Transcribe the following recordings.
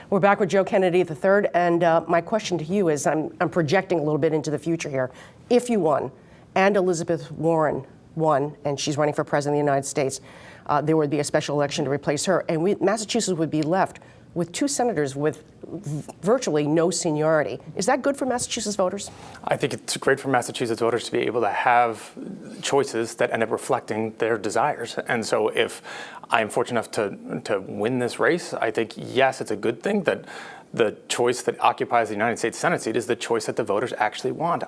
We're back with Joe Kennedy III, and my question to you is, I'm projecting a little bit into the future here. If you won, and Elizabeth Warren won, and she's running for president of the United States, there would be a special election to replace her, and Massachusetts would be left with 2 senators with virtually no seniority. Is that good for Massachusetts voters? I think it's great for Massachusetts voters to be able to have choices that end up reflecting their desires. And so if I'm fortunate enough to win this race, I think, yes, it's a good thing that the choice that occupies the United States Senate seat is the choice that the voters actually want.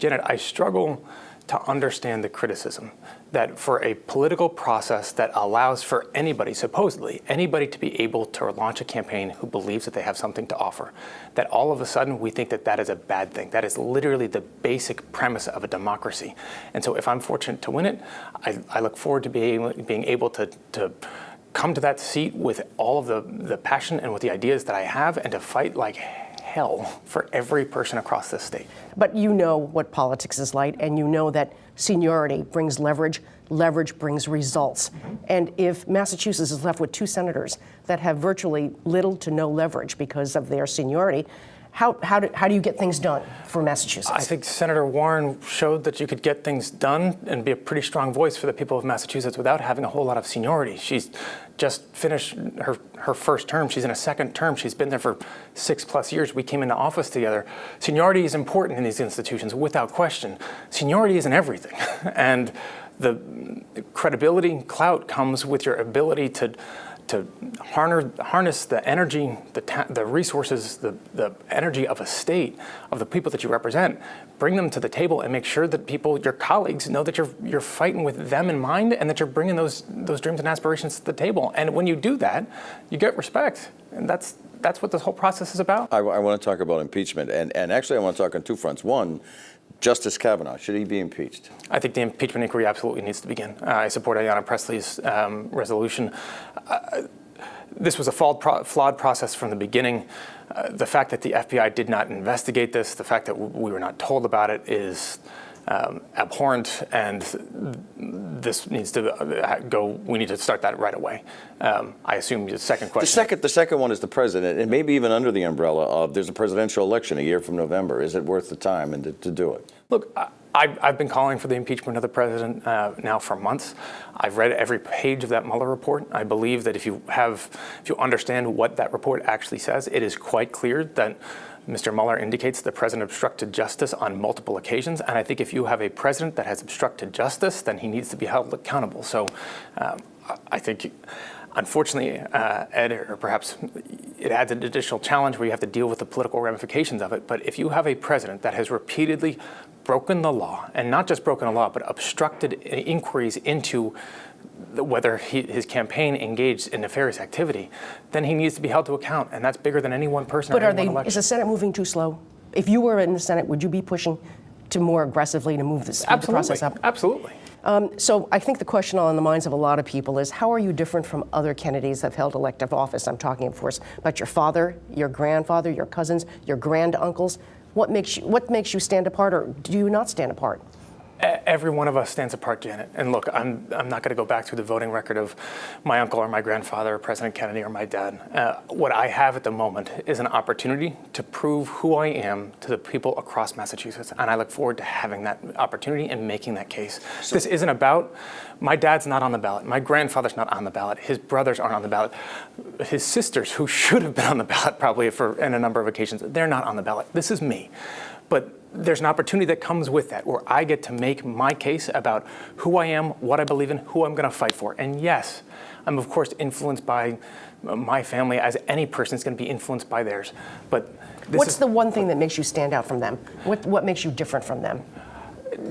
Janet, I struggle to understand the criticism that for a political process that allows for anybody, supposedly anybody, to be able to launch a campaign who believes that they have something to offer, that all of a sudden we think that that is a bad thing. That is literally the basic premise of a democracy. And so if I'm fortunate to win it, I look forward to being able to come to that seat with all of the passion and with the ideas that I have, and to fight like hell for every person across this state. But you know what politics is like, and you know that seniority brings leverage, leverage brings results. Mm-hmm. And if Massachusetts is left with 2 senators that have virtually little to no leverage because of their seniority, how do you get things done for Massachusetts? I think Senator Warren showed that you could get things done and be a pretty strong voice for the people of Massachusetts without having a whole lot of seniority. She's just finished her first term. She's in a second term. She's been there for 6+ years. We came into office together. Seniority is important in these institutions, without question. Seniority isn't everything. And the credibility and clout comes with your ability to harness the energy, the resources, the energy of a state, of the people that you represent, bring them to the table and make sure that people, your colleagues, know that you're fighting with them in mind, and that you're bringing those dreams and aspirations to the table. And when you do that, you get respect. And that's what this whole process is about. I want to talk about impeachment. And actually, I want to talk on 2 fronts. One, Justice Kavanaugh, should he be impeached? I think the impeachment inquiry absolutely needs to begin. I support Ayanna Pressley's resolution. This was a flawed process from the beginning. The fact that the FBI did not investigate this, the fact that we were not told about it, is abhorrent, and this needs to go. We need to start that right away. I assume the second question. The second one is the president, and maybe even under the umbrella of there's a presidential election a year from November. Is it worth the time and to do it? Look, I've been calling for the impeachment of the president now for months. I've read every page of that Mueller report. I believe that if you understand what that report actually says, it is quite clear that Mr. Mueller indicates the president obstructed justice on multiple occasions, and I think if you have a president that has obstructed justice, then he needs to be held accountable. So I think, unfortunately, Ed, or perhaps it adds an additional challenge where you have to deal with the political ramifications of it. But if you have a president that has repeatedly broken the law, and not just broken the law, but obstructed inquiries into whether his campaign engaged in nefarious activity, then he needs to be held to account, and that's bigger than any one person or any one election. Is the Senate moving too slow? If you were in the Senate, would you be pushing to more aggressively to move the process up? Absolutely. So I think the question on the minds of a lot of people is, how are you different from other Kennedys that have held elective office? I'm talking, of course, about your father, your grandfather, your cousins, your granduncles. What makes you stand apart, or do you not stand apart? Every one of us stands apart, Janet. And look, I'm not going to go back through the voting record of my uncle or my grandfather or President Kennedy or my dad. What I have at the moment is an opportunity to prove who I am to the people across Massachusetts. And I look forward to having that opportunity and making that case. So, this isn't about, my dad's not on the ballot. My grandfather's not on the ballot. His brothers aren't on the ballot. His sisters, who should have been on the ballot probably in a number of occasions, they're not on the ballot. This is me. But there's an opportunity that comes with that, where I get to make my case about who I am, what I believe in, who I'm going to fight for. And yes, I'm of course influenced by my family, as any person is going to be influenced by theirs. But what's the one thing that makes you stand out from them? What makes you different from them?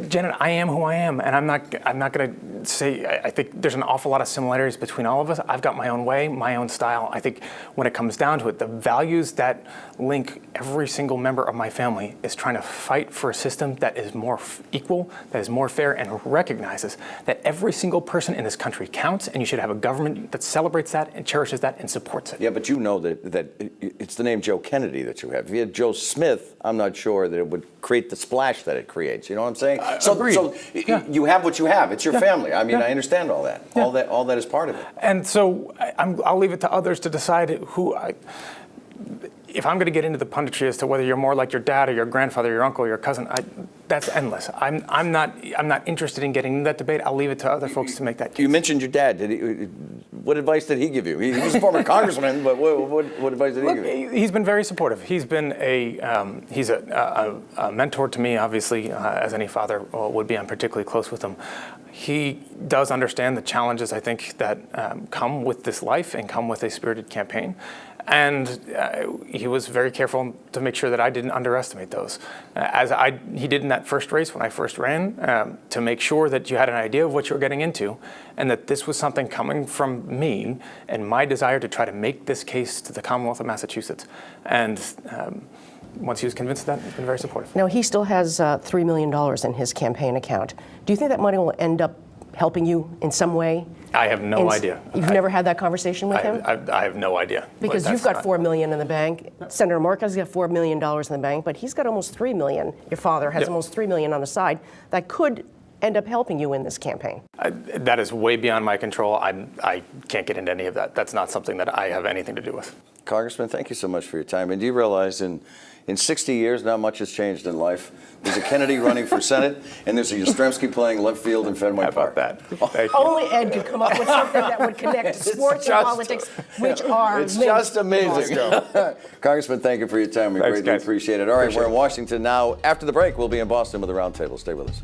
Janet, I am who I am, and I'm not going to say, I think there's an awful lot of similarities between all of us. I've got my own way, my own style. I think when it comes down to it, the values that link every single member of my family is trying to fight for a system that is more equal, that is more fair, and recognizes that every single person in this country counts, and you should have a government that celebrates that and cherishes that and supports it. Yeah, but you know that it's the name Joe Kennedy that you have. If you had Joe Smith, I'm not sure that it would create the splash that it creates. You know what I'm saying? So yeah. You have what you have. It's your family. I mean, Yeah. I understand all that. Yeah. All that is part of it. And so I'll leave it to others to decide who if I'm going to get into the punditry as to whether you're more like your dad or your grandfather, your uncle, or your cousin, that's endless. I'm not interested in getting into that debate. I'll leave it to other folks to make that case. You mentioned your dad. What advice did he give you? He was a former congressman, but what advice did he give you? He's been very supportive. He's been he's a mentor to me, obviously, as any father would be. I'm particularly close with him. He does understand the challenges, I think, that come with this life and come with a spirited campaign. And he was very careful to make sure that I didn't underestimate those. He did in that first race when I first ran, to make sure that you had an idea of what you were getting into, and that this was something coming from me and my desire to try to make this case to the Commonwealth of Massachusetts. And once he was convinced of that, he's been very supportive. Now, he still has $3 million in his campaign account. Do you think that money will end up helping you in some way? I have no idea. You've never had that conversation with him? I have no idea. Because you've got $4 million in the bank. Senator Mark's got $4 million in the bank, but he's got almost $3 million. Your father has almost $3 million on the side that could end up helping you in this campaign. That is way beyond my control. I can't get into any of that. That's not something that I have anything to do with. Congressman, thank you so much for your time. And do you realize in 60 years, not much has changed in life? There's a Kennedy running for Senate, and there's a Yastrzemski playing left field in Fenway How Park. about that? Thank you. Only Ed could come up with something that would connect sports and politics, which are It's linked. just amazing. Congressman, thank you for your time. We Thanks, greatly guys. appreciate it. All right, Appreciate we're in it. Washington now. After the break, we'll be in Boston with a roundtable. Stay with us.